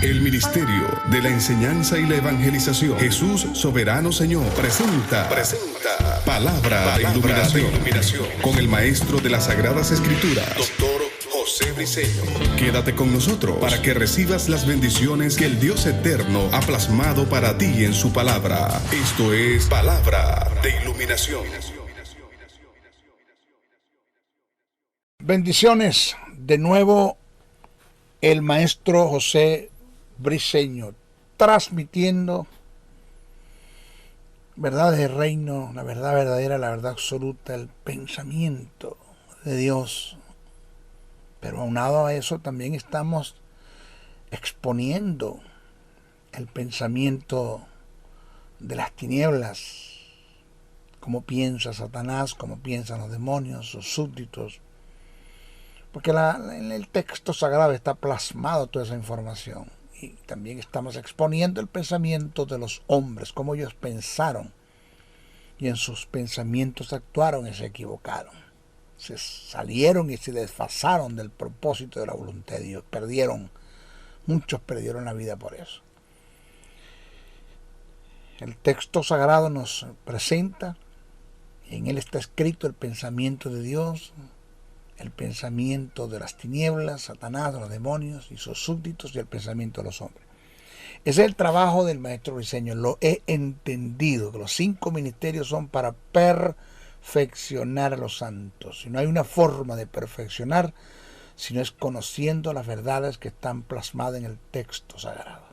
El Ministerio de la Enseñanza y la Evangelización, Jesús Soberano Señor, presenta Palabra de Iluminación con el Maestro de las Sagradas Escrituras, Dr. José Briceño. Quédate con nosotros para que recibas las bendiciones que el Dios Eterno ha plasmado para ti en su palabra. Esto es Palabra de Iluminación. Bendiciones. De nuevo, el Maestro José Briceño, transmitiendo verdades del reino, la verdad verdadera, la verdad absoluta, el pensamiento de Dios. Pero aunado a eso también estamos exponiendo el pensamiento de las tinieblas, cómo piensa Satanás, cómo piensan los demonios, sus súbditos, porque en el texto sagrado está plasmado toda esa información. Y también estamos exponiendo el pensamiento de los hombres, cómo ellos pensaron y en sus pensamientos actuaron y se equivocaron. Se salieron y se desfasaron del propósito de la voluntad de Dios. Muchos perdieron la vida por eso. El texto sagrado nos presenta, y en él está escrito el pensamiento de Dios, el pensamiento de las tinieblas, Satanás, de los demonios y sus súbditos, y el pensamiento de los hombres. Ese es el trabajo del Maestro Briceño. Lo he entendido, que los 5 ministerios son para perfeccionar a los santos. Y no hay una forma de perfeccionar, sino es conociendo las verdades que están plasmadas en el texto sagrado.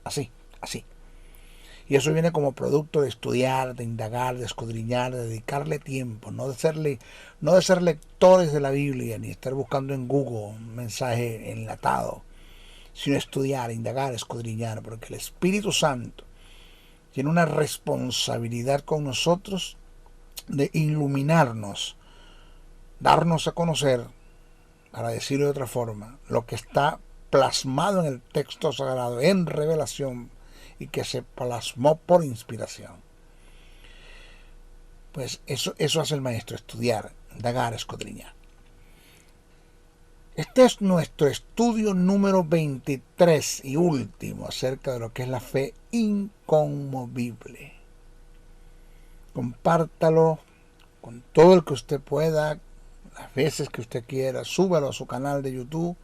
Así. Y eso viene como producto de estudiar, de indagar, de escudriñar, de dedicarle tiempo, no de ser lectores de la Biblia, ni estar buscando en Google un mensaje enlatado, sino estudiar, indagar, escudriñar, porque el Espíritu Santo tiene una responsabilidad con nosotros de iluminarnos, darnos a conocer, para decirlo de otra forma, lo que está plasmado en el texto sagrado, en revelación, y que se plasmó por inspiración. Pues eso hace el maestro, estudiar, indagar, escudriñar. Este es nuestro estudio número 23 y último acerca de lo que es la fe inconmovible. Compártalo con todo el que usted pueda, las veces que usted quiera, súbalo a su canal de YouTube,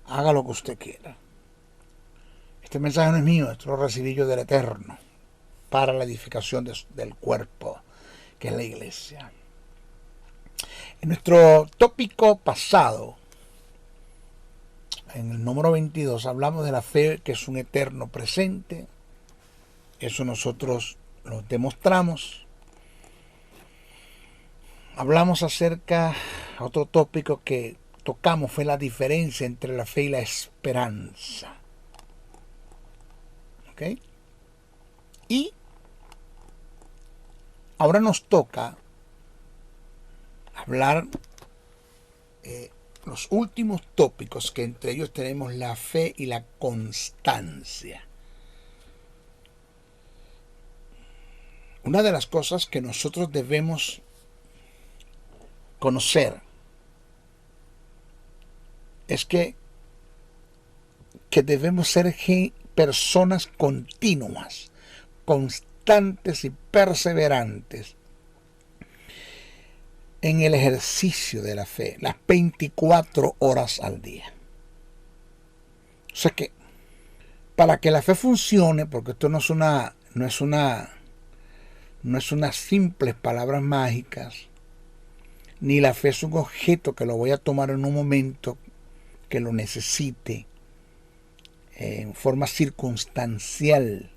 haga lo que usted quiera. Este mensaje no es mío, esto lo recibí yo del Eterno para la edificación del cuerpo, que es la iglesia. En nuestro tópico pasado, en el número 22, hablamos de la fe que es un eterno presente. Eso nosotros lo demostramos. Hablamos acerca, otro tópico que tocamos fue la diferencia entre la fe y la esperanza. ¿Okay? Y ahora nos toca hablar los últimos tópicos, que entre ellos tenemos la fe y la constancia. Una de las cosas que nosotros debemos conocer es que debemos ser personas continuas, constantes y perseverantes en el ejercicio de la fe, las 24 horas al día. O sea que para que la fe funcione, porque esto no es unas simples palabras mágicas, ni la fe es un objeto que lo voy a tomar en un momento que lo necesite, en forma circunstancial.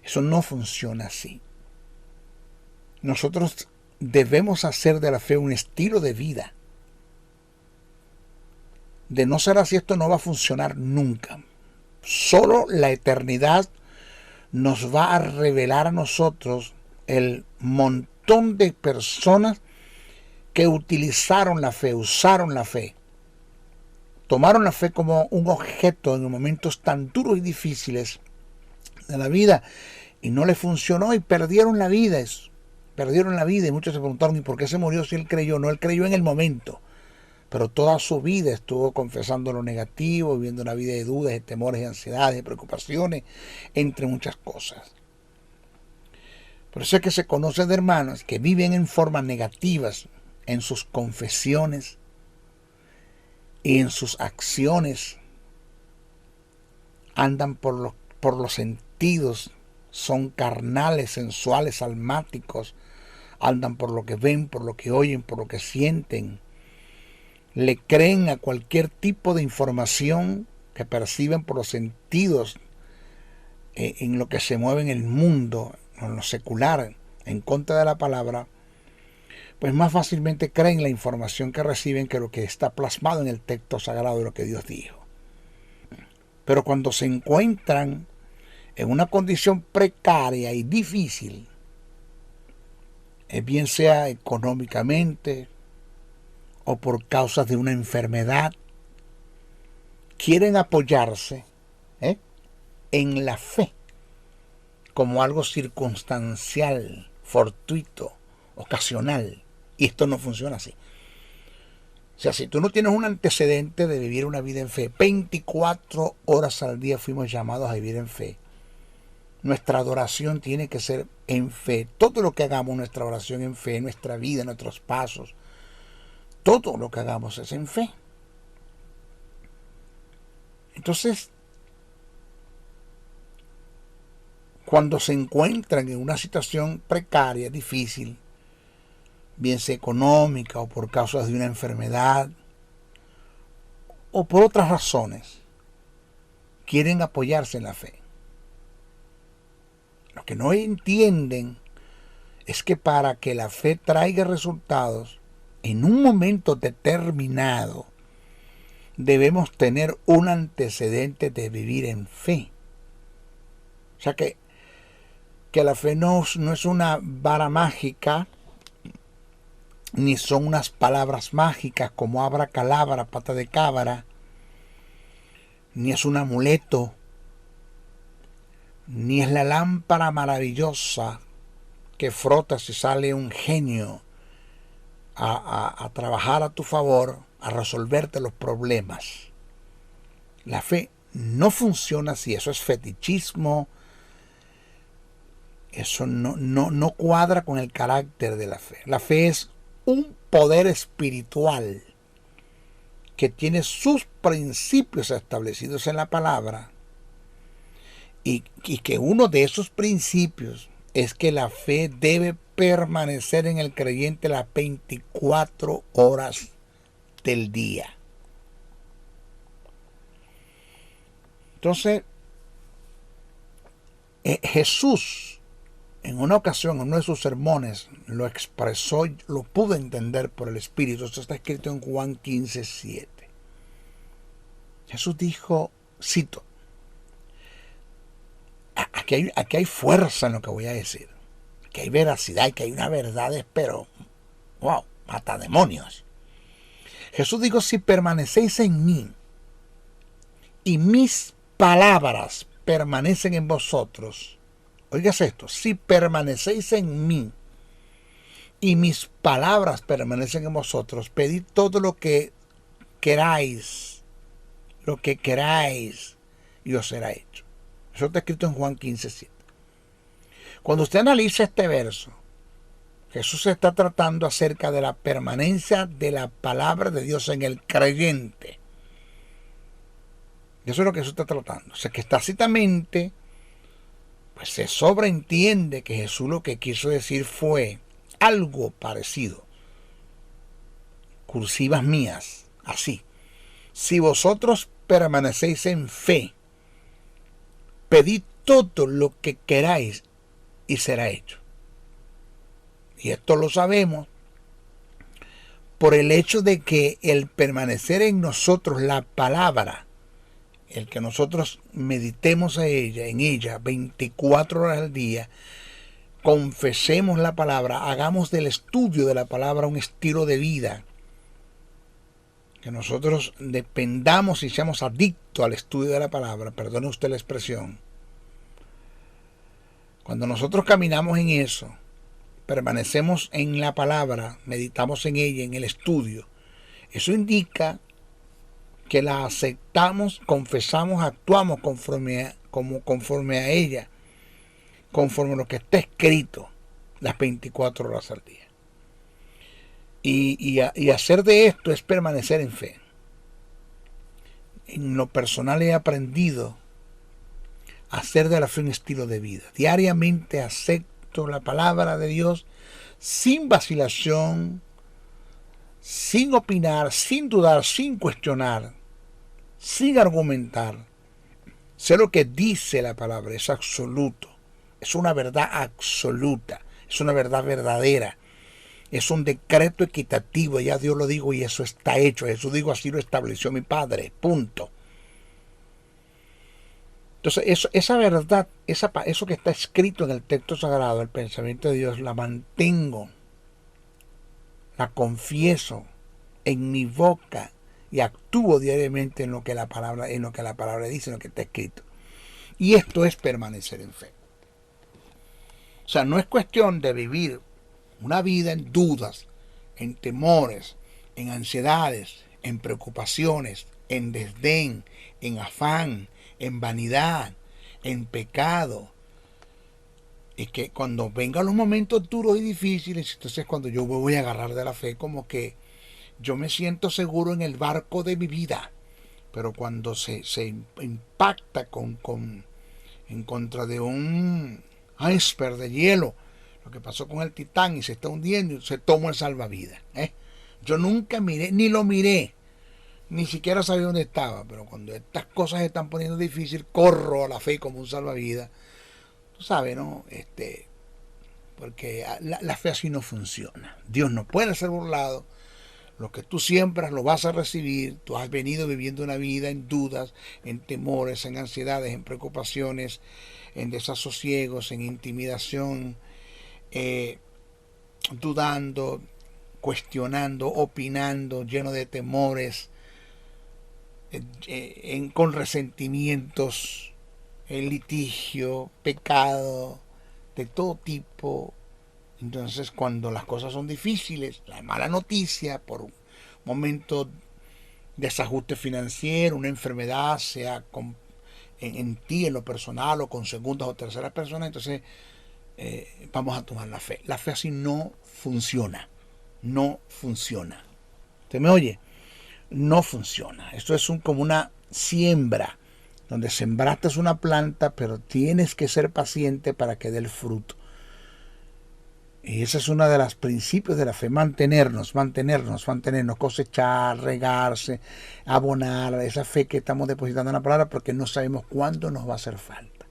Eso no funciona así. Nosotros debemos hacer de la fe un estilo de vida. De no ser así, esto no va a funcionar nunca. Solo la eternidad nos va a revelar a nosotros el montón de personas que utilizaron la fe, usaron la fe, tomaron la fe como un objeto en momentos tan duros y difíciles de la vida y no le funcionó y perdieron la vida. Y muchos se preguntaron, ¿y por qué se murió si él creyó? No, él creyó en el momento, pero toda su vida estuvo confesando lo negativo, viviendo una vida de dudas, de temores, de ansiedades, de preocupaciones, entre muchas cosas. Por eso es que se conoce de hermanos que viven en formas negativas en sus confesiones y en sus acciones. Andan por los sentidos, son carnales, sensuales, almáticos. Andan por lo que ven, por lo que oyen, por lo que sienten. Le creen a cualquier tipo de información que perciben por los sentidos en lo que se mueve en el mundo, en lo secular, en contra de la palabra, pues más fácilmente creen la información que reciben que lo que está plasmado en el texto sagrado de lo que Dios dijo. Pero cuando se encuentran en una condición precaria y difícil, bien sea económicamente o por causas de una enfermedad, quieren apoyarse en la fe como algo circunstancial, fortuito, ocasional. Y esto no funciona así. O sea, si tú no tienes un antecedente de vivir una vida en fe, 24 horas al día fuimos llamados a vivir en fe. Nuestra adoración tiene que ser en fe. Todo lo que hagamos, nuestra oración en fe, nuestra vida, nuestros pasos, todo lo que hagamos es en fe. Entonces, cuando se encuentran en una situación precaria, difícil, bien sea económica o por causas de una enfermedad o por otras razones, quieren apoyarse en la fe. Lo que no entienden es que para que la fe traiga resultados en un momento determinado, debemos tener un antecedente de vivir en fe. O sea que la fe no es una vara mágica, ni son unas palabras mágicas como abracadabra, pata de cabra, ni es un amuleto, ni es la lámpara maravillosa que frotas y sale un genio a trabajar a tu favor, a resolverte los problemas. La fe no funciona así, eso es fetichismo, eso no cuadra con el carácter de la fe. La fe es un poder espiritual que tiene sus principios establecidos en la palabra y que uno de esos principios es que la fe debe permanecer en el creyente las 24 horas del día. Entonces, Jesús en una ocasión, en uno de sus sermones, lo expresó, lo pude entender por el Espíritu. Esto está escrito en Juan 15:7. Jesús dijo, cito, aquí hay fuerza en lo que voy a decir, que hay veracidad y que hay una verdad, pero, wow, mata demonios. Jesús dijo, si permanecéis en mí y mis palabras permanecen en vosotros, oigas esto, si permanecéis en mí y mis palabras permanecen en vosotros, pedid todo lo que queráis, y os será hecho. Eso está escrito en Juan 15:7. Cuando usted analiza este verso, Jesús está tratando acerca de la permanencia de la palabra de Dios en el creyente. Eso es lo que Jesús está tratando. O sea, que tácitamente pues se sobreentiende que Jesús lo que quiso decir fue algo parecido. Cursivas mías, así. Si vosotros permanecéis en fe, pedid todo lo que queráis y será hecho. Y esto lo sabemos por el hecho de que el permanecer en nosotros la palabra, el que nosotros meditemos en ella 24 horas al día, confesemos la palabra, hagamos del estudio de la palabra un estilo de vida, que nosotros dependamos y seamos adictos al estudio de la palabra, perdone usted la expresión. Cuando nosotros caminamos en eso, permanecemos en la palabra, meditamos en ella, en el estudio, Eso indica que la aceptamos, confesamos, actuamos conforme a ella, conforme a lo que está escrito las 24 horas al día. Y hacer de esto es permanecer en fe. En lo personal he aprendido a hacer de la fe un estilo de vida. Diariamente acepto la palabra de Dios sin vacilación, sin opinar, sin dudar, sin cuestionar, sin argumentar. Sé lo que dice la palabra, es absoluto, es una verdad absoluta, es una verdad verdadera, es un decreto equitativo, ya Dios lo dijo y eso está hecho. Jesús dijo, así lo estableció mi Padre, punto. Entonces, esa verdad, eso que está escrito en el texto sagrado, el pensamiento de Dios, la mantengo, la confieso en mi boca y actúo diariamente en lo que la palabra dice, en lo que está escrito. Y esto es permanecer en fe. O sea, no es cuestión de vivir una vida en dudas, en temores, en ansiedades, en preocupaciones, en desdén, en afán, en vanidad, en pecado. Y que cuando vengan los momentos duros y difíciles, entonces cuando yo me voy a agarrar de la fe, como que yo me siento seguro en el barco de mi vida. Pero cuando se impacta en contra de un iceberg de hielo, lo que pasó con el Titán, y se está hundiendo, y se toma el salvavidas. Yo nunca miré, ni lo miré, ni siquiera sabía dónde estaba, pero cuando estas cosas se están poniendo difíciles, corro a la fe como un salvavidas. Tú sabes, ¿no? Porque la fe así no funciona. Dios no puede ser burlado. Lo que tú siembras lo vas a recibir. Tú has venido viviendo una vida en dudas, en temores, en ansiedades, en preocupaciones, en desasosiegos, en intimidación, dudando, cuestionando, opinando, lleno de temores, con resentimientos, en litigio, pecado, de todo tipo. Entonces, cuando las cosas son difíciles, la mala noticia, por un momento de desajuste financiero, una enfermedad, sea en ti, en lo personal, o con segundas o terceras personas, entonces vamos a tomar la fe. La fe así no funciona. No funciona. ¿Usted me oye? No funciona. Esto es como una siembra, donde sembraste una planta, pero tienes que ser paciente para que dé el fruto. Y esa es una de los principios de la fe, mantenernos, cosechar, regarse, abonar esa fe que estamos depositando en la palabra, porque no sabemos cuándo nos va a hacer falta.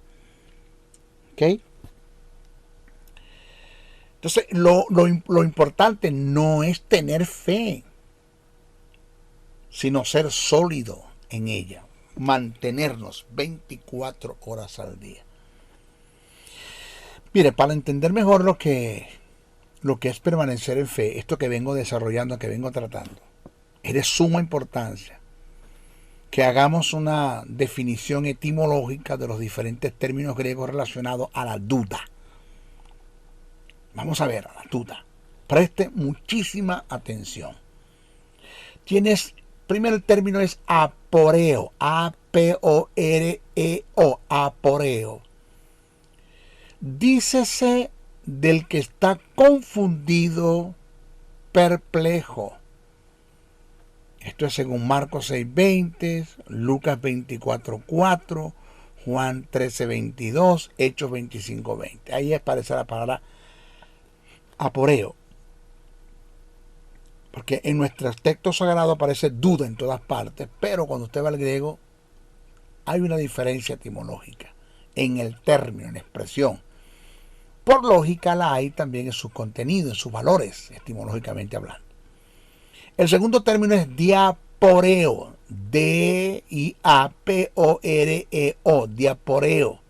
¿Ok? Entonces, lo importante no es tener fe, sino ser sólido en ella, mantenernos 24 horas al día. Mire, para entender mejor lo que es permanecer en fe, esto que vengo desarrollando, que vengo tratando, es de suma importancia que hagamos una definición etimológica de los diferentes términos griegos relacionados a la duda. Vamos a ver, a la duda. Preste muchísima atención. Primero el término es aporeo, A-P-O-R-E-O, aporeo. Dícese del que está confundido, perplejo. Esto es según Marcos 6:20, Lucas 24:4, Juan 13:22, Hechos 25:20. Ahí aparece la palabra aporeo. Porque en nuestros textos sagrados aparece duda en todas partes, pero cuando usted va al griego hay una diferencia etimológica en el término, en la expresión. Por lógica la hay también en su contenido, en sus valores, etimológicamente hablando. El segundo término es diaporeo, D-I-A-P-O-R-E-O, diaporeo.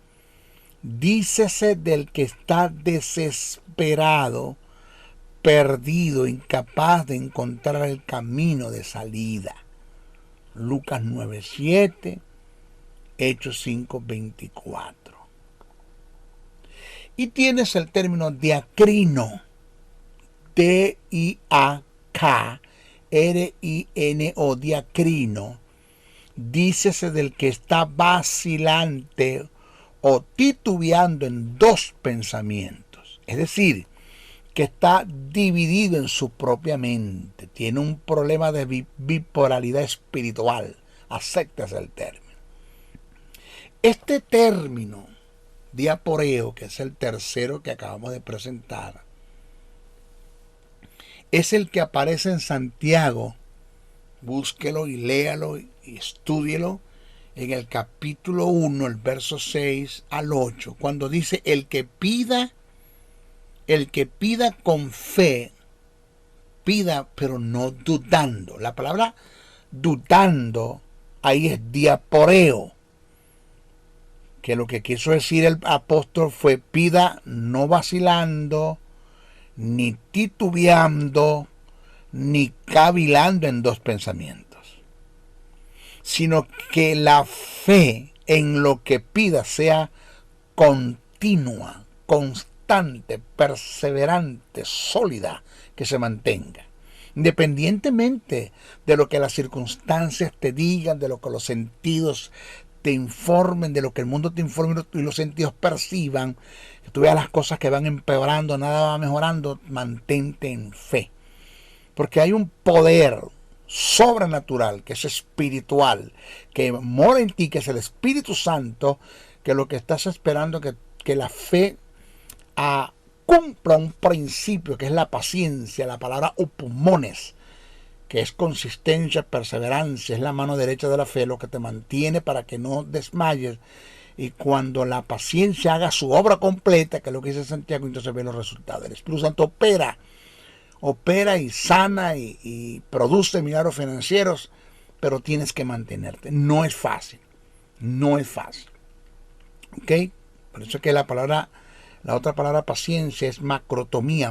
Dícese del que está desesperado, perdido, incapaz de encontrar el camino de salida. Lucas 9:7, Hechos 5:24. Y tienes el término diacrino, D-I-A-K-R-I-N-O, R-I-N-O, diacrino, dícese del que está vacilante o titubeando en dos pensamientos. Es decir, que está dividido en su propia mente. Tiene un problema de bipolaridad espiritual. Acéptese el término. Este término, diaporeo, que es el tercero que acabamos de presentar, es el que aparece en Santiago. Búsquelo y léalo y estúdielo en el capítulo 1, el verso 6 al 8, cuando dice el que pida con fe, pida pero no dudando. La palabra dudando ahí es diaporeo, que lo que quiso decir el apóstol fue pida no vacilando, ni titubeando, ni cavilando en dos pensamientos, sino que la fe en lo que pida sea continua, constante, perseverante, sólida, que se mantenga. Independientemente de lo que las circunstancias te digan, de lo que los sentidos te informen, de lo que el mundo te informe y los sentidos perciban, que tú veas las cosas que van empeorando, nada va mejorando, mantente en fe. Porque hay un poder sobrenatural, que es espiritual, que mora en ti, que es el Espíritu Santo, que lo que estás esperando que la fe cumpla un principio, que es la paciencia, la palabra upumones, que es consistencia, perseverancia, es la mano derecha de la fe, lo que te mantiene para que no desmayes. Y cuando la paciencia haga su obra completa, que es lo que dice Santiago, entonces ve los resultados. El Espíritu Santo opera y sana y produce milagros financieros, pero tienes que mantenerte. No es fácil. ¿Ok? Por eso es que la otra palabra paciencia es macrotomía,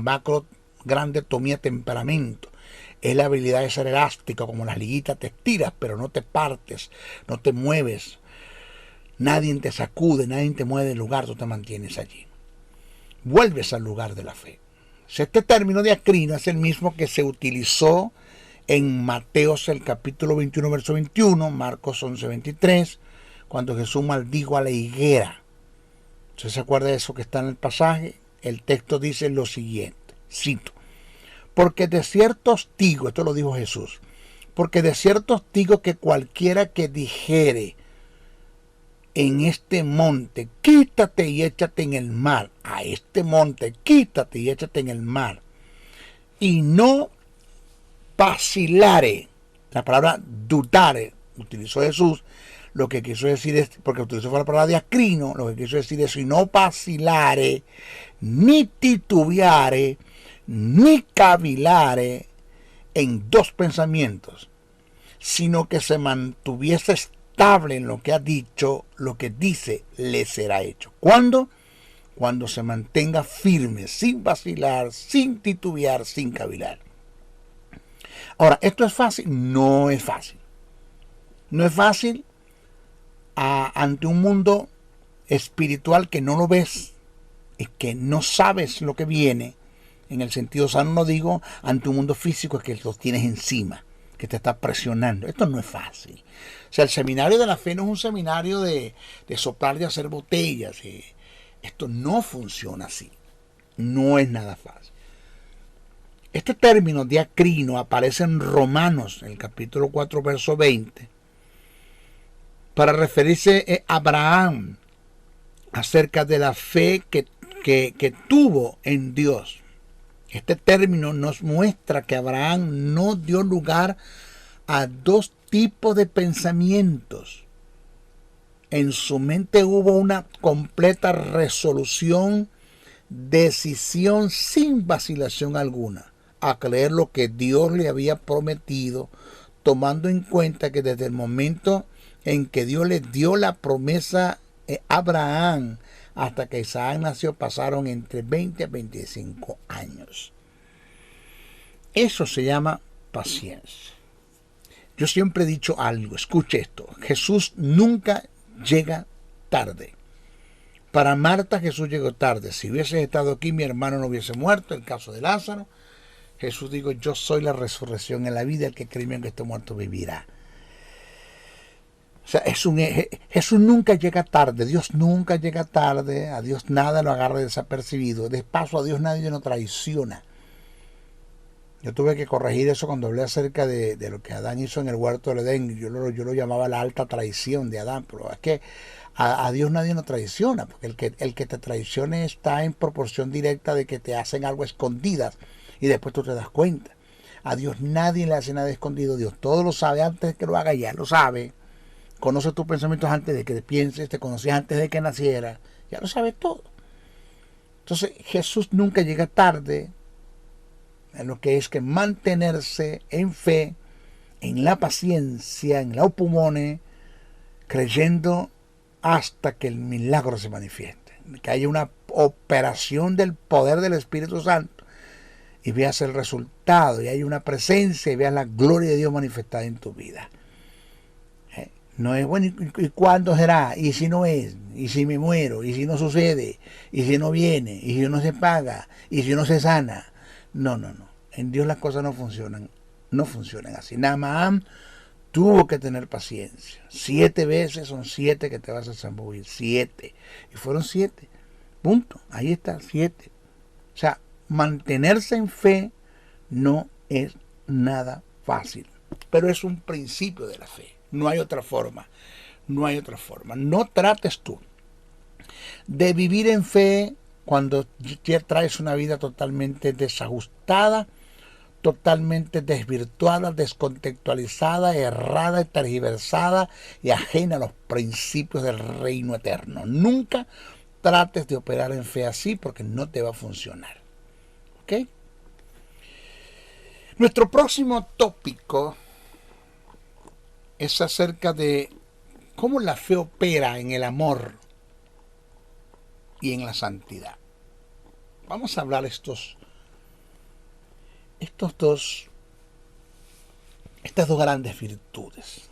grande tomía, temperamento. Es la habilidad de ser elástico, como las liguitas, te estiras, pero no te partes, no te mueves. Nadie te sacude, nadie te mueve del lugar, tú te mantienes allí. Vuelves al lugar de la fe. Este término diacrino es el mismo que se utilizó en Mateos el capítulo 21, verso 21, Marcos 11, 23, cuando Jesús maldijo a la higuera. ¿Usted se acuerda de eso que está en el pasaje? El texto dice lo siguiente, cito: porque de cierto os digo, esto lo dijo Jesús, porque de cierto os digo que cualquiera que dijere en este monte, quítate y échate en el mar, a este monte, quítate y échate en el mar, y no vacilare, la palabra dudare, utilizó Jesús, lo que quiso decir es, porque utilizó la palabra diacrino, lo que quiso decir es, y no vacilare, ni titubeare, ni cavilare en dos pensamientos, sino que se mantuviese estable en lo que ha dicho, lo que dice le será hecho. ¿Cuándo? Cuando se mantenga firme, sin vacilar, sin titubear, sin cavilar. Ahora, ¿esto es fácil? No es fácil. No es fácil ante un mundo espiritual que no lo ves, y que no sabes lo que viene. En el sentido sano no digo, ante un mundo físico es que lo tienes encima, que te está presionando. Esto no es fácil. O sea, el seminario de la fe no es un seminario de soplar, de hacer botellas. Esto no funciona así. No es nada fácil. Este término diacrino aparece en Romanos, en el capítulo 4, verso 20, para referirse a Abraham, acerca de la fe que tuvo en Dios. Este término nos muestra que Abraham no dio lugar a dos tipos de pensamientos. En su mente hubo una completa resolución, decisión sin vacilación alguna, a creer lo que Dios le había prometido, tomando en cuenta que desde el momento en que Dios le dio la promesa a Abraham hasta que Isaac nació pasaron entre 20 a 25 años. Eso se llama paciencia. Yo siempre he dicho algo, escuche esto: Jesús nunca llega tarde. Para Marta Jesús llegó tarde. Si hubiese estado aquí, mi hermano no hubiese muerto, el caso de Lázaro. Jesús dijo, yo soy la resurrección en la vida, el que cree en mí, aunque esté muerto, vivirá. O sea, Jesús nunca llega tarde, Dios nunca llega tarde, a Dios nada lo agarra desapercibido. De paso, a Dios nadie lo traiciona. Yo tuve que corregir eso cuando hablé acerca de lo que Adán hizo en el huerto del Edén. Yo lo llamaba la alta traición de Adán, pero es que a Dios nadie lo traiciona, porque el que te traicione está en proporción directa de que te hacen algo escondidas y después tú te das cuenta. A Dios nadie le hace nada escondido, Dios todo lo sabe antes de que lo haga, ya lo sabe. Conoce tus pensamientos antes de que te pienses, te conocías antes de que naciera, ya lo sabe todo. Entonces Jesús nunca llega tarde en lo que es que mantenerse en fe, en la paciencia, en la upumone, creyendo hasta que el milagro se manifieste, que haya una operación del poder del Espíritu Santo y veas el resultado y hay una presencia y veas la gloria de Dios manifestada en tu vida. No es bueno, ¿y cuándo será? ¿Y si no es? ¿Y si me muero? ¿Y si no sucede? ¿Y si no viene? ¿Y si no se paga? ¿Y si no se sana? No. En Dios las cosas no funcionan así. Naamán tuvo que tener paciencia. 7 veces son 7 que te vas a zambullir. 7. Y fueron 7. Punto. Ahí está, 7. O sea, mantenerse en fe no es nada fácil. Pero es un principio de la fe. No hay otra forma. No trates tú de vivir en fe cuando ya traes una vida totalmente desajustada, totalmente desvirtuada, descontextualizada, errada y tergiversada y ajena a los principios del reino eterno. Nunca trates de operar en fe así porque no te va a funcionar. ¿Ok? Nuestro próximo tópico es acerca de cómo la fe opera en el amor y en la santidad. Vamos a hablar estas dos grandes virtudes.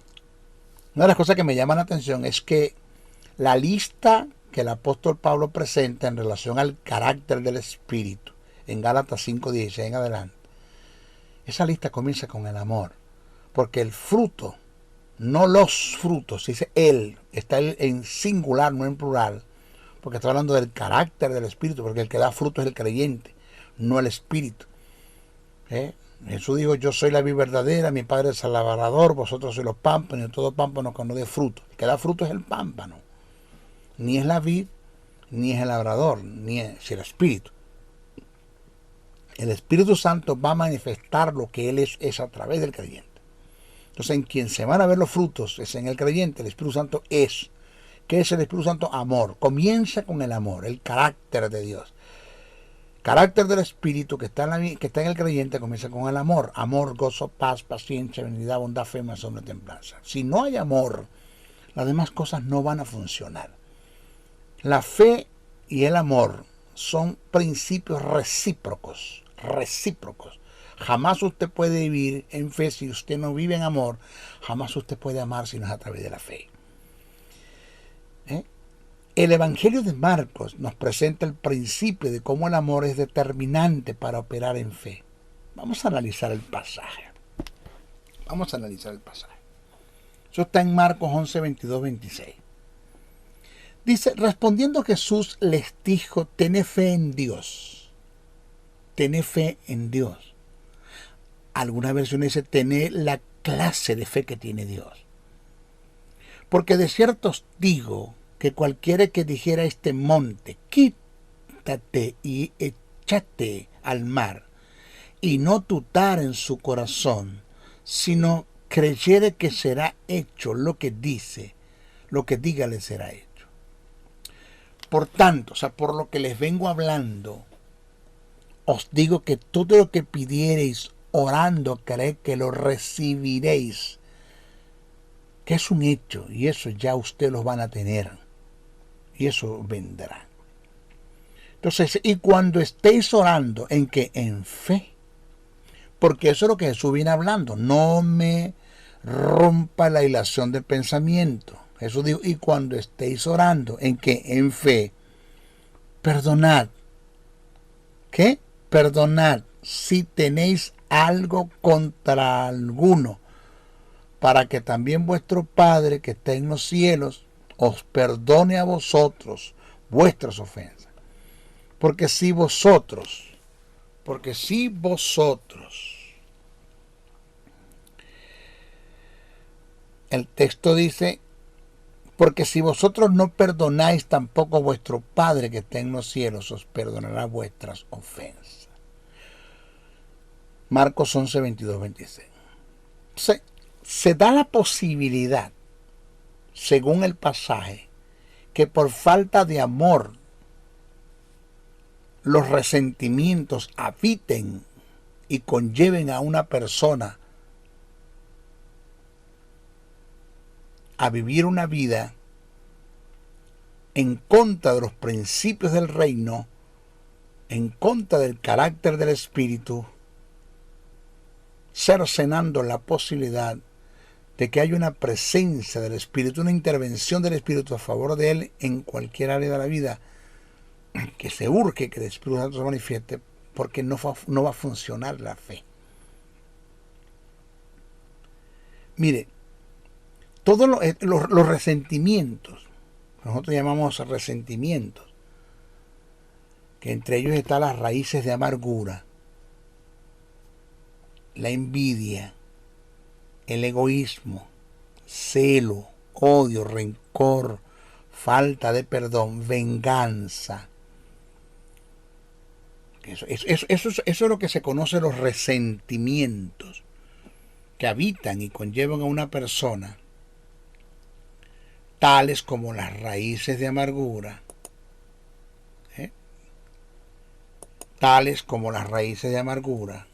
Una de las cosas que me llama la atención es que la lista que el apóstol Pablo presenta en relación al carácter del Espíritu, en Gálatas 5:16 en adelante, esa lista comienza con el amor, porque el fruto, no los frutos, dice él, está en singular, no en plural, porque está hablando del carácter del Espíritu, porque el que da fruto es el creyente, no el Espíritu. Jesús dijo, yo soy la vid verdadera, mi Padre es el labrador, vosotros sois los pámpanos, y todo pámpano que no dé fruto. El que da fruto es el pámpano, ni es la vid, ni es el labrador, ni es el Espíritu. El Espíritu Santo va a manifestar lo que Él es a través del creyente. Entonces, en quien se van a ver los frutos es en el creyente. El Espíritu Santo es. ¿Qué es el Espíritu Santo? Amor. Comienza con el amor, el carácter de Dios. El carácter del Espíritu que está en el creyente comienza con el amor. Amor, gozo, paz, paciencia, benignidad, bondad, fe, mansedumbre, templanza. Si no hay amor, las demás cosas no van a funcionar. La fe y el amor son principios recíprocos. Jamás usted puede vivir en fe si usted no vive en amor. Jamás usted puede amar si no es a través de la fe. El Evangelio de Marcos nos presenta el principio de cómo el amor es determinante para operar en fe. Vamos a analizar el pasaje. Eso está en Marcos 11, 22, 26. Dice, respondiendo Jesús les dijo, tened fe en Dios. Tened fe en Dios. Alguna versión dice, tened la clase de fe que tiene Dios. Porque de cierto os digo que cualquiera que dijera a este monte, quítate y échate al mar, y no dudar en su corazón, sino creyere que será hecho lo que diga le será hecho. Por tanto, por lo que les vengo hablando, os digo que todo lo que pidiereis orando, creed que lo recibiréis, que es un hecho, y eso ya ustedes lo van a tener, y eso vendrá. Entonces, y cuando estéis orando, ¿en qué? En fe. Porque eso es lo que Jesús viene hablando. No me rompa la hilación del pensamiento. Jesús dijo, y cuando estéis orando, ¿en qué? En fe. Perdonad. ¿Qué? Perdonad si tenéis algo contra alguno, para que también vuestro Padre que está en los cielos os perdone a vosotros vuestras ofensas. Porque si vosotros, el texto dice, porque si vosotros no perdonáis, tampoco vuestro Padre que está en los cielos os perdonará vuestras ofensas. Marcos 11, 22, 26. Se da la posibilidad, según el pasaje, que por falta de amor los resentimientos habiten y conlleven a una persona a vivir una vida en contra de los principios del reino, en contra del carácter del Espíritu, cercenando la posibilidad de que haya una presencia del Espíritu, una intervención del Espíritu a favor de él en cualquier área de la vida, que se urge que el Espíritu Santo se manifieste, porque no va a funcionar la fe. Mire, todos los resentimientos, nosotros llamamos resentimientos, que entre ellos están las raíces de amargura, la envidia, el egoísmo, celo, odio, rencor, falta de perdón, venganza. Eso es lo que se conoce los resentimientos que habitan y conllevan a una persona, tales como las raíces de amargura, tales como las raíces de amargura,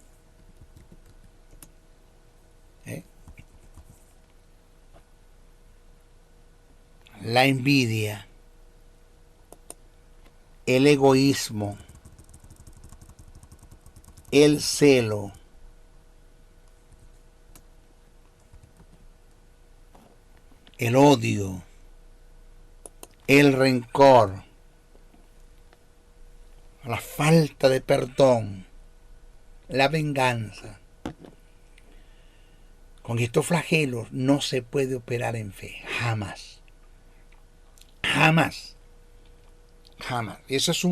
la envidia, el egoísmo, el celo, el odio, el rencor, la falta de perdón, la venganza. Con estos flagelos no se puede operar en fe, jamás. Jamás. Jamás. Eso es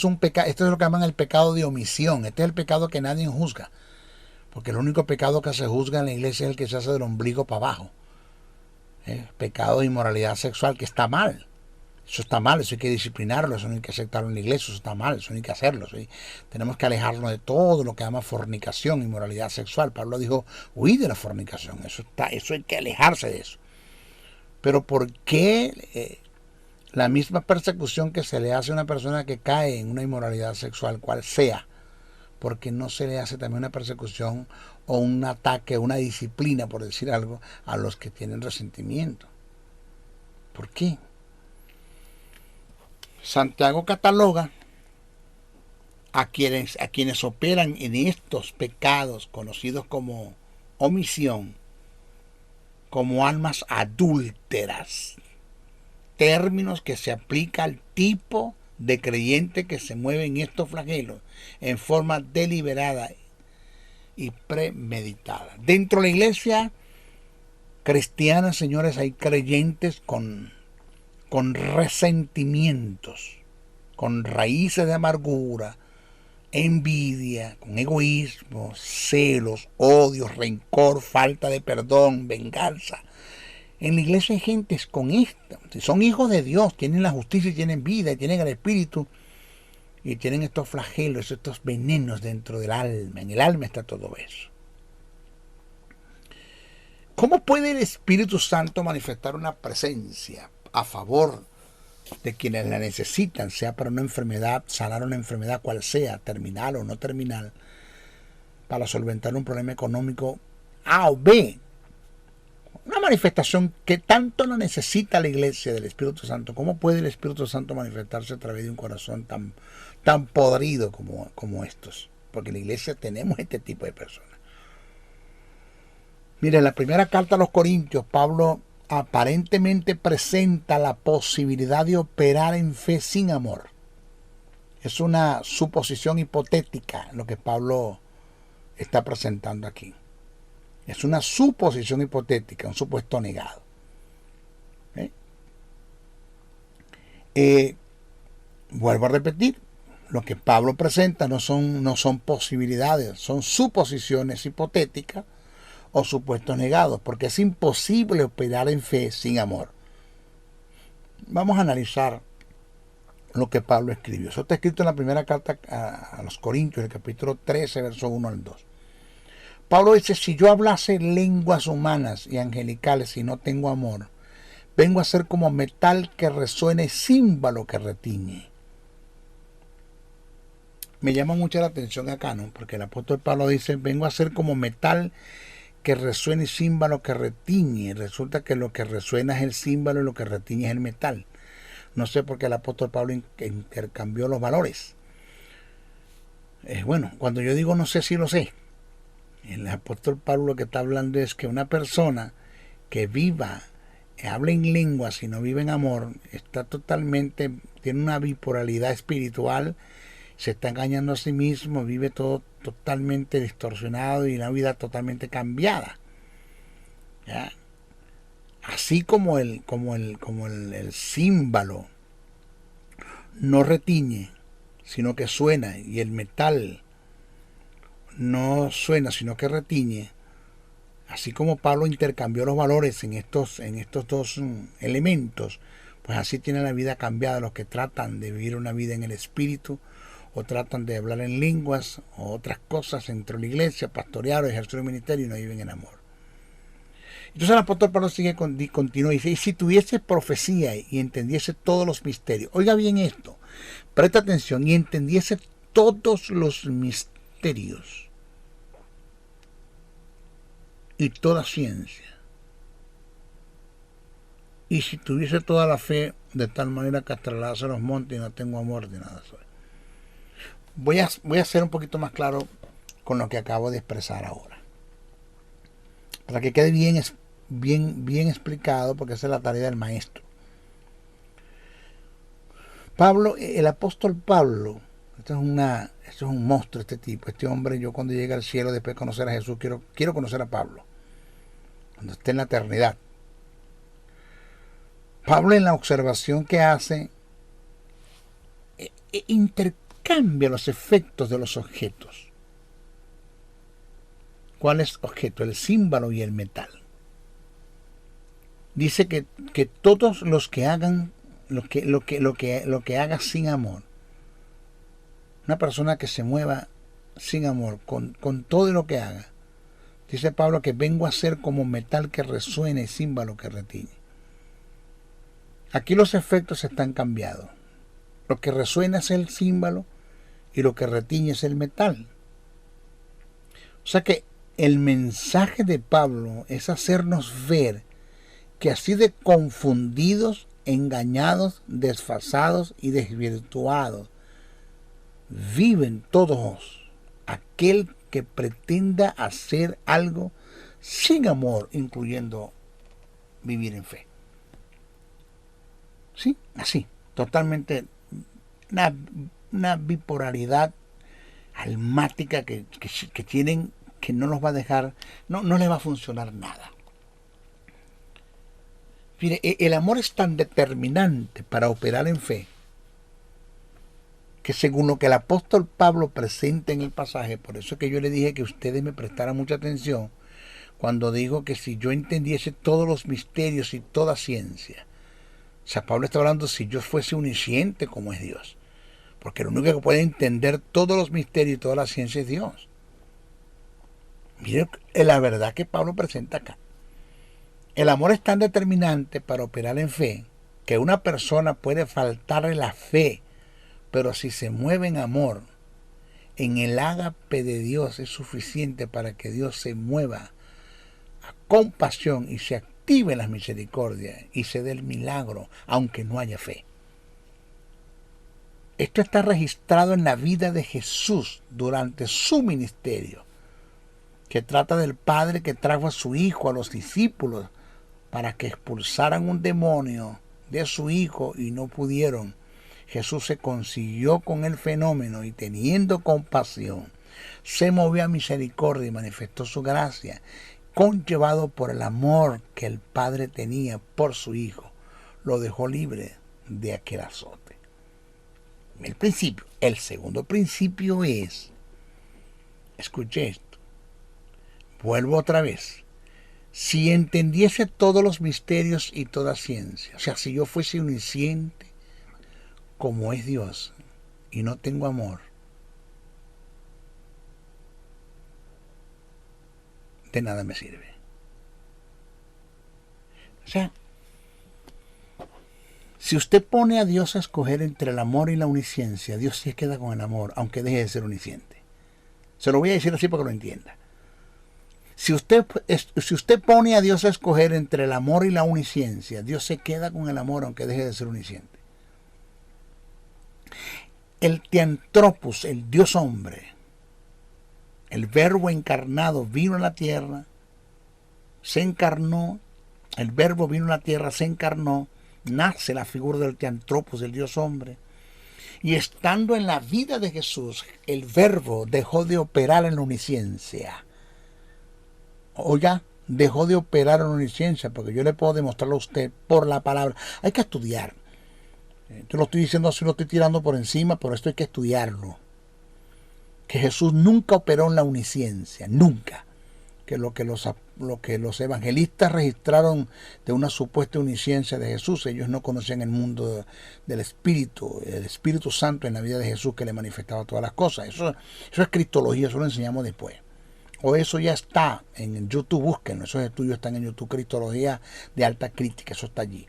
un pecado. Esto es lo que llaman el pecado de omisión. Este es el pecado que nadie juzga. Porque el único pecado que se juzga en la iglesia es el que se hace del ombligo para abajo. Pecado de inmoralidad sexual, que está mal. Eso está mal, eso hay que disciplinarlo, eso no hay que aceptarlo en la iglesia, eso está mal, eso no hay que hacerlo. ¿Sí? Tenemos que alejarnos de todo lo que llama fornicación, inmoralidad sexual. Pablo dijo, huid de la fornicación, eso hay que alejarse de eso. Pero ¿por qué la misma persecución que se le hace a una persona que cae en una inmoralidad sexual, cual sea, porque no se le hace también una persecución o un ataque, una disciplina, por decir algo, a los que tienen resentimiento? ¿Por qué? Santiago cataloga a quienes operan en estos pecados conocidos como omisión, como almas adúlteras, términos que se aplica al tipo de creyente que se mueve en estos flagelos en forma deliberada y premeditada. Dentro de la iglesia cristiana, señores, hay creyentes con resentimientos, con raíces de amargura, envidia, con egoísmo, celos, odios, rencor, falta de perdón, venganza. En la iglesia hay gentes con esto. Si son hijos de Dios, tienen la justicia y tienen vida y tienen el Espíritu y tienen estos flagelos, estos venenos dentro del alma. En el alma está todo eso. ¿Cómo puede el Espíritu Santo manifestar una presencia a favor de quienes la necesitan, sea para una enfermedad, sanar una enfermedad cual sea, terminal o no terminal, para solventar un problema económico A o B? Una manifestación que tanto la necesita la iglesia del Espíritu Santo. ¿Cómo puede el Espíritu Santo manifestarse a través de un corazón tan podrido como estos? Porque en la iglesia tenemos este tipo de personas. Mire, en la primera carta a los Corintios, Pablo aparentemente presenta la posibilidad de operar en fe sin amor. Es una suposición hipotética lo que Pablo está presentando aquí. Es una suposición hipotética, un supuesto negado. Vuelvo a repetir, lo que Pablo presenta no son posibilidades, son suposiciones hipotéticas o supuestos negados, porque es imposible operar en fe sin amor. Vamos a analizar lo que Pablo escribió. Eso está escrito en la primera carta a los Corintios, el capítulo 13, verso 1 al 2. Pablo dice: si yo hablase lenguas humanas y angelicales y no tengo amor, vengo a ser como metal que resuene, címbalo que retiñe. Me llama mucho la atención acá, ¿no? Porque el apóstol Pablo dice: vengo a ser como metal que resuene, címbalo que retiñe. Resulta que lo que resuena es el címbalo y lo que retiñe es el metal. No sé por qué el apóstol Pablo intercambió los valores. Bueno, cuando yo digo no sé, sí lo sé. El apóstol Pablo lo que está hablando es que una persona que habla en lenguas y no vive en amor, tiene una bipolaridad espiritual, se está engañando a sí mismo, vive todo totalmente distorsionado y una vida totalmente cambiada. ¿Ya? Así como el címbalo no retiñe, sino que suena, y el metal no suena, sino que retiñe, así como Pablo intercambió los valores en estos dos elementos, pues así tiene la vida cambiada los que tratan de vivir una vida en el espíritu, o tratan de hablar en lenguas o otras cosas dentro de la iglesia, pastorear o ejercer el ministerio, y no viven en amor. Entonces el apóstol Pablo continúa y dice: y si tuviese profecía y entendiese todos los misterios, oiga bien esto, presta atención, y entendiese todos los misterios y toda ciencia, y si tuviese toda la fe de tal manera que trasladase los montes y no tengo amor, de nada soy. Voy a ser un poquito más claro con lo que acabo de expresar ahora, para que quede bien explicado, porque esa es la tarea del maestro. Pablo, el apóstol Pablo, esto es un monstruo, este tipo, este hombre. Yo cuando llegue al cielo, después de conocer a Jesús, quiero conocer a Pablo, cuando esté en la eternidad. Pablo, en la observación que hace, intercambia los efectos de los objetos. ¿Cuál es objeto? El címbalo y el metal. Dice que todos los que hagan lo que haga sin amor, una persona que se mueva sin amor, con todo lo que haga, dice Pablo que vengo a ser como metal que resuene y címbalo que retiñe. Aquí los efectos están cambiados. Lo que resuena es el címbalo y lo que retiñe es el metal. O sea que el mensaje de Pablo es hacernos ver que así de confundidos, engañados, desfasados y desvirtuados viven todos aquel que pretenda hacer algo sin amor, incluyendo vivir en fe. Sí, así, totalmente una bipolaridad almática que tienen, que no los va a dejar, no les va a funcionar nada. Mire, el amor es tan determinante para operar en fe que, según lo que el apóstol Pablo presenta en el pasaje, por eso es que yo le dije que ustedes me prestaran mucha atención cuando digo que si yo entendiese todos los misterios y toda ciencia. O sea, Pablo está hablando si yo fuese omnisciente como es Dios, porque el único que puede entender todos los misterios y toda la ciencia es Dios. Mire la verdad que Pablo presenta acá. El amor es tan determinante para operar en fe que una persona puede faltarle la fe, pero si se mueve en amor, en el ágape de Dios es suficiente para que Dios se mueva a compasión y se active en las misericordias y se dé el milagro, aunque no haya fe. Esto está registrado en la vida de Jesús durante su ministerio, que trata del Padre que trajo a su Hijo a los discípulos para que expulsaran un demonio de su Hijo y no pudieron. Jesús se consiguió con el fenómeno y teniendo compasión, se movió a misericordia y manifestó su gracia, conllevado por el amor que el Padre tenía por su Hijo, lo dejó libre de aquel azote. El principio. El segundo principio es, escuche esto, vuelvo otra vez, si entendiese todos los misterios y toda ciencia, o sea, si yo fuese omnisciente como es Dios y no tengo amor, de nada me sirve. O sea, si usted pone a Dios a escoger entre el amor y la omnisciencia, Dios se queda con el amor, aunque deje de ser omnisciente. Se lo voy a decir así para que lo entienda. Si usted pone a Dios a escoger entre el amor y la omnisciencia, Dios se queda con el amor, aunque deje de ser omnisciente. El Theanthropos, el Dios hombre, el Verbo encarnado, vino a la tierra, se encarnó, el Verbo vino a la tierra, se encarnó, nace la figura del Theanthropos, el Dios hombre, y estando en la vida de Jesús, el Verbo dejó de operar en la omnisciencia. Oiga, dejó de operar en la omnisciencia, porque yo le puedo demostrarlo a usted por la palabra. Hay que estudiar. Yo lo estoy diciendo así, lo estoy tirando por encima, pero esto hay que estudiarlo. Que Jesús nunca operó en la omnisciencia, nunca. Que lo que los evangelistas registraron de una supuesta omnisciencia de Jesús, ellos no conocían el mundo del Espíritu, el Espíritu Santo en la vida de Jesús que le manifestaba todas las cosas. Eso es cristología, eso lo enseñamos después. O eso ya está en YouTube, búsquenlo, esos estudios están en YouTube, cristología de alta crítica, eso está allí.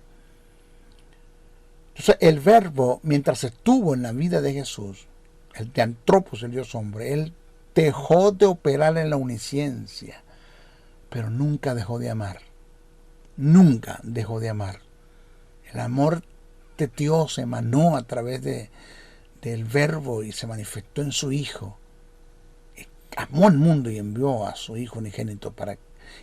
Entonces el Verbo, mientras estuvo en la vida de Jesús, el Theanthropos, el Dios hombre, él dejó de operar en la omnisciencia, pero nunca dejó de amar. Nunca dejó de amar. El amor de Dios emanó a través del Verbo y se manifestó en su Hijo. Amó al mundo y envió a su Hijo unigénito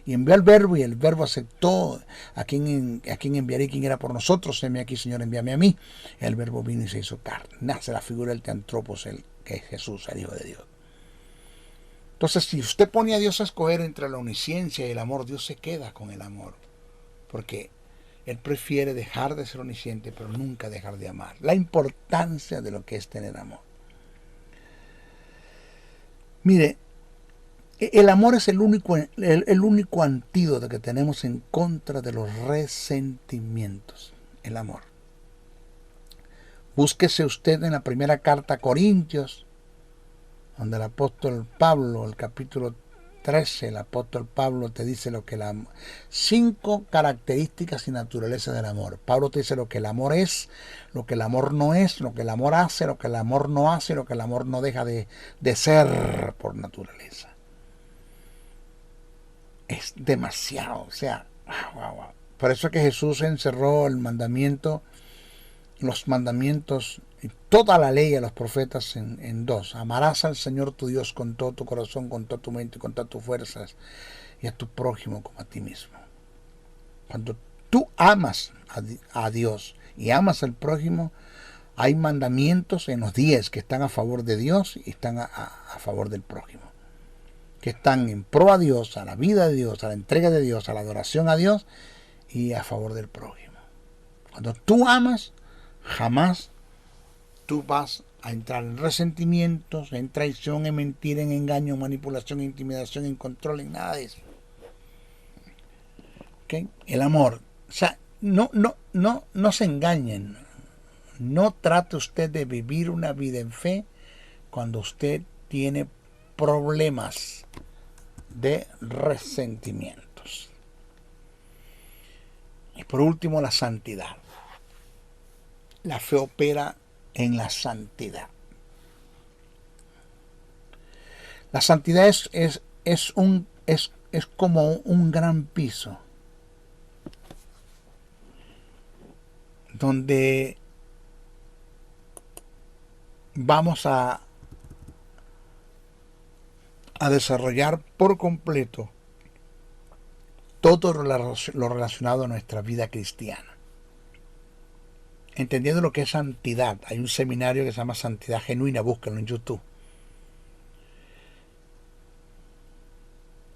y envió al Verbo, y el Verbo aceptó a quien enviaré, quien era por nosotros. Heme aquí, Señor, envíame a mí. El Verbo vino y se hizo carne. Nace la figura del Theanthropos, que es Jesús, el Hijo de Dios. Entonces, si usted pone a Dios a escoger entre la omnisciencia y el amor, Dios se queda con el amor, porque Él prefiere dejar de ser omnisciente, pero nunca dejar de amar. La importancia de lo que es tener amor. Mire, el amor es el único antídoto que tenemos en contra de los resentimientos. El amor. Búsquese usted en la primera carta a Corintios, donde el apóstol Pablo, el capítulo 13, el apóstol Pablo te dice 5 características y naturaleza del amor. Pablo te dice lo que el amor es, lo que el amor no es, lo que el amor hace, lo que el amor no hace, lo que el amor no deja de ser por naturaleza. Es demasiado, o sea, wow. Por eso es que Jesús encerró los mandamientos y toda la ley a los profetas en 2. Amarás al Señor tu Dios con todo tu corazón, con toda tu mente y con todas tus fuerzas, y a tu prójimo como a ti mismo. Cuando tú amas a Dios y amas al prójimo, hay mandamientos en los 10 que están a favor de Dios y están a favor del prójimo, que están en pro a Dios, a la vida de Dios, a la entrega de Dios, a la adoración a Dios y a favor del prójimo. Cuando tú amas, jamás tú vas a entrar en resentimientos, en traición, en mentira, en engaño, en manipulación, en intimidación, en control, en nada de eso. ¿Okay? El amor. O sea, no se engañen. No trate usted de vivir una vida en fe cuando usted tiene problemas de resentimientos. Y por último, la santidad. La fe opera en la santidad. La santidad es como un gran piso donde vamos a desarrollar por completo todo lo relacionado a nuestra vida cristiana. entendiendo lo que es santidad. Hay un seminario que se llama Santidad Genuina, búsquenlo en YouTube.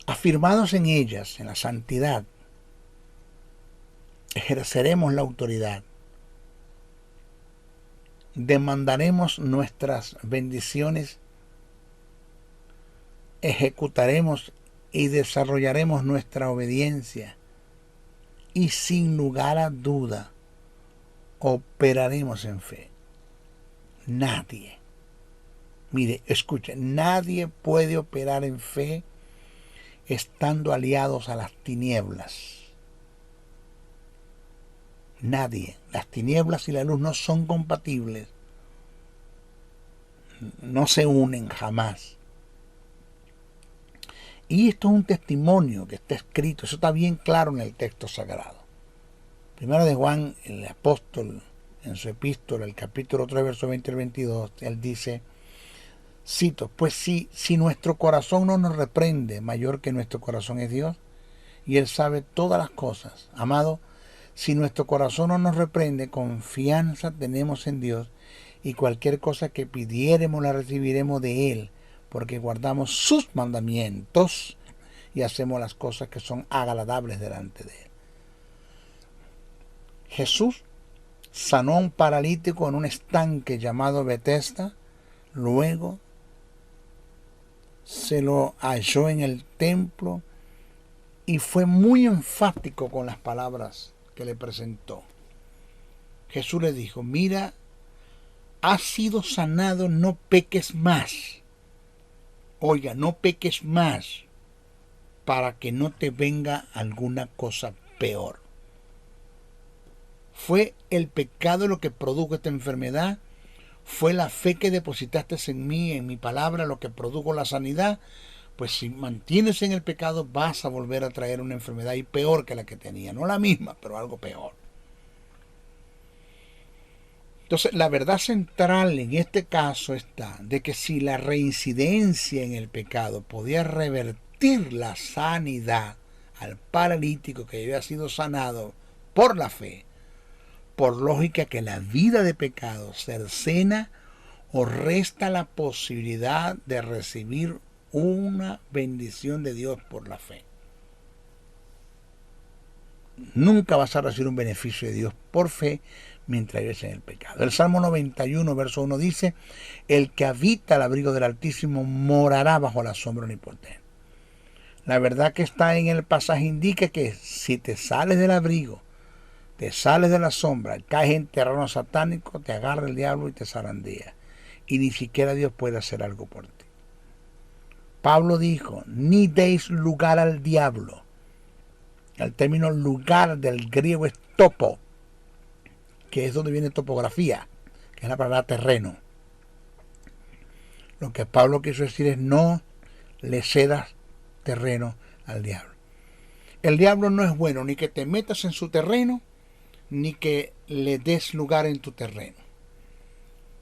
Afirmados en ellas, en la santidad, ejerceremos la autoridad, demandaremos nuestras bendiciones, ejecutaremos y desarrollaremos nuestra obediencia y sin lugar a duda operaremos en fe. Nadie, mire, escuche, nadie puede operar en fe estando aliados a las tinieblas. Nadie. Las tinieblas y la luz no son compatibles. No se unen jamás. Y esto es un testimonio que está escrito, eso está bien claro en el texto sagrado. Primero de Juan, el apóstol, en su epístola, el capítulo 3, verso 20 al 22, él dice, cito, pues si nuestro corazón no nos reprende, mayor que nuestro corazón es Dios, y Él sabe todas las cosas. Amado, si nuestro corazón no nos reprende, confianza tenemos en Dios, y cualquier cosa que pidiéremos la recibiremos de Él, porque guardamos sus mandamientos y hacemos las cosas que son agradables delante de Él. Jesús sanó a un paralítico en un estanque llamado Betesda, luego se lo halló en el templo y fue muy enfático con las palabras que le presentó. Jesús le dijo, mira, has sido sanado, no peques más. Oiga, no peques más para que no te venga alguna cosa peor. ¿Fue el pecado lo que produjo esta enfermedad? ¿Fue la fe que depositaste en mí, en mi palabra, lo que produjo la sanidad? Pues si mantienes en el pecado vas a volver a traer una enfermedad y peor que la que tenía. No la misma, pero algo peor. Entonces, la verdad central en este caso está de que si la reincidencia en el pecado podía revertir la sanidad al paralítico que había sido sanado por la fe, por lógica que la vida de pecado cercena o resta la posibilidad de recibir una bendición de Dios por la fe. Nunca vas a recibir un beneficio de Dios por fe mientras vives en el pecado. El Salmo 91, verso 1 dice, el que habita al abrigo del Altísimo morará bajo la sombra omnipotente. La verdad que está en el pasaje indica que si te sales del abrigo, te sales de la sombra, caes en terreno satánico, te agarra el diablo y te zarandea. Y ni siquiera Dios puede hacer algo por ti. Pablo dijo, ni deis lugar al diablo. El término lugar del griego es topo, que es donde viene topografía, que es la palabra terreno. Lo que Pablo quiso decir es no le cedas terreno al diablo. El diablo no es bueno ni que te metas en su terreno, ni que le des lugar en tu terreno.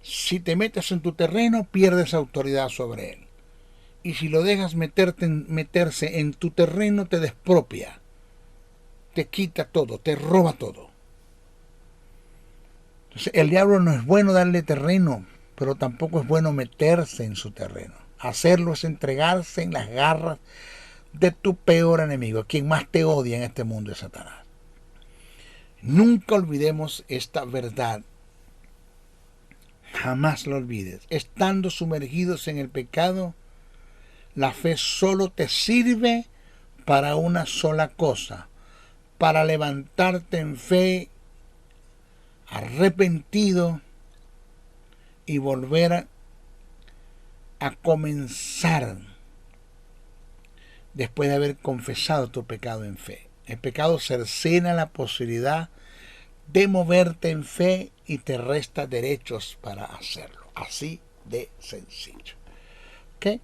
Si te metes en tu terreno, pierdes autoridad sobre él. Y si lo dejas meterse en tu terreno, te despropia, te quita todo, te roba todo. Entonces, el diablo no es bueno darle terreno, pero tampoco es bueno meterse en su terreno. Hacerlo es entregarse en las garras de tu peor enemigo, quien más te odia en este mundo es Satanás. Nunca olvidemos esta verdad. Jamás lo olvides. Estando sumergidos en el pecado, la fe solo te sirve para una sola cosa, para levantarte en fe, arrepentido y volver a comenzar después de haber confesado tu pecado en fe. El pecado cercena la posibilidad de moverte en fe y te resta derechos para hacerlo. Así de sencillo. ¿Ok?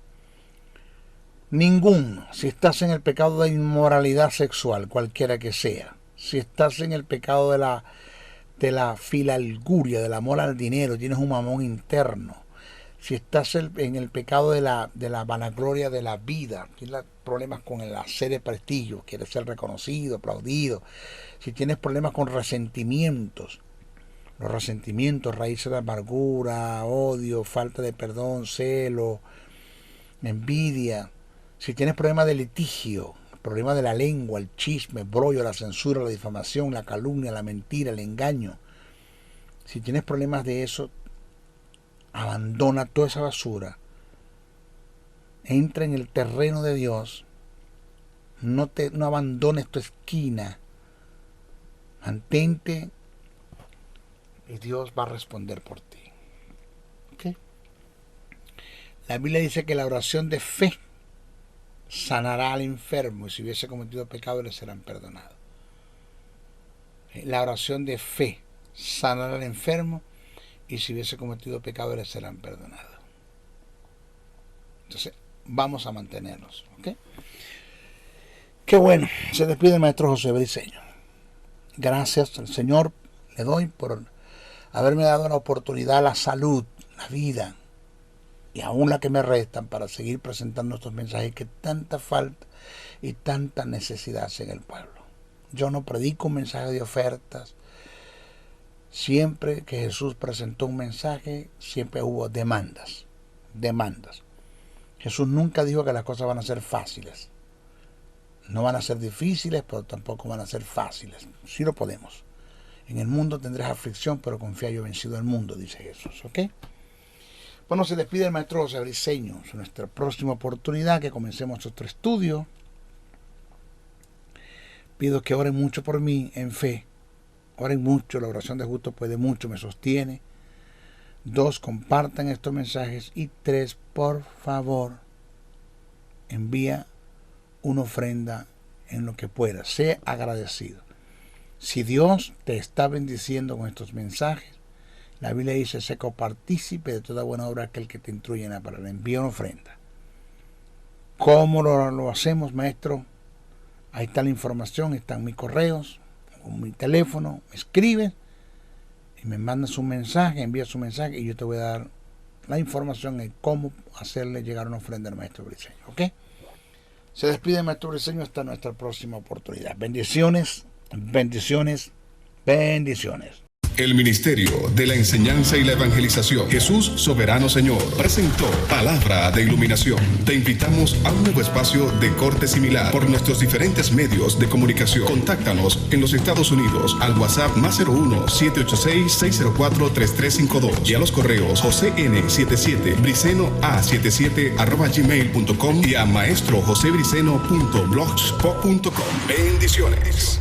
Ninguno, si estás en el pecado de inmoralidad sexual, cualquiera que sea, si estás en el pecado de la filalguria, del amor al dinero, tienes un mamón interno, si estás en el pecado de la vanagloria de la vida, tienes problemas con el hacer de prestigio, quieres ser reconocido, aplaudido, si tienes problemas con resentimientos, los resentimientos, raíces de amargura, odio, falta de perdón, celo, envidia, si tienes problemas de litigio, problemas de la lengua, el chisme, el brollo, la censura, la difamación, la calumnia, la mentira, el engaño, si tienes problemas de eso, abandona toda esa basura, entra en el terreno de Dios, no abandones tu esquina, mantente y Dios va a responder por ti. ¿Okay? La Biblia dice que la oración de fe sanará al enfermo y si hubiese cometido pecado le serán perdonados. La oración de fe sanará al enfermo y si hubiese cometido pecado le serán perdonados. Entonces vamos a mantenernos. ¿Okay? Qué bueno. Se despide el maestro José Briceño. Gracias al Señor le doy por haberme dado la oportunidad, la salud, la vida y aún la que me restan para seguir presentando estos mensajes que tanta falta y tanta necesidad hace en el pueblo. Yo no predico un mensaje de ofertas. Siempre que Jesús presentó un mensaje, siempre hubo demandas. Jesús nunca dijo que las cosas van a ser fáciles. No van a ser difíciles, pero tampoco van a ser fáciles. Sí lo podemos. En el mundo tendrás aflicción, pero confía, yo he vencido el mundo, dice Jesús. ¿Ok? Bueno, se despide el maestro José Briceño. Es nuestra próxima oportunidad que comencemos otro estudio. Pido que oren mucho por mí en fe. Oren mucho, la oración de justo puede mucho, me sostiene. 2, compartan estos mensajes. Y 3, por favor, envía una ofrenda en lo que pueda. Sé agradecido. Si Dios te está bendiciendo con estos mensajes, la Biblia dice, sé copartícipe de toda buena obra aquel que te instruye en la palabra. Envía una ofrenda. ¿Cómo lo hacemos, maestro? Ahí está la información, están mis correos, o mi teléfono, me escribes y me mandas un mensaje, envías un mensaje y yo te voy a dar la información de cómo hacerle llegar una ofrenda al maestro Briceño. ¿Ok? Se despide el maestro Briceño hasta nuestra próxima oportunidad. Bendiciones, bendiciones, bendiciones. El Ministerio de la Enseñanza y la Evangelización, Jesús Soberano Señor, presentó Palabra de Iluminación. Te invitamos a un nuevo espacio de corte similar por nuestros diferentes medios de comunicación. Contáctanos en los Estados Unidos al WhatsApp +01 786 604-3352 y a los correos jocn77briceno@gmail.com y a maestrojosebriceno.blogspot.com. Bendiciones.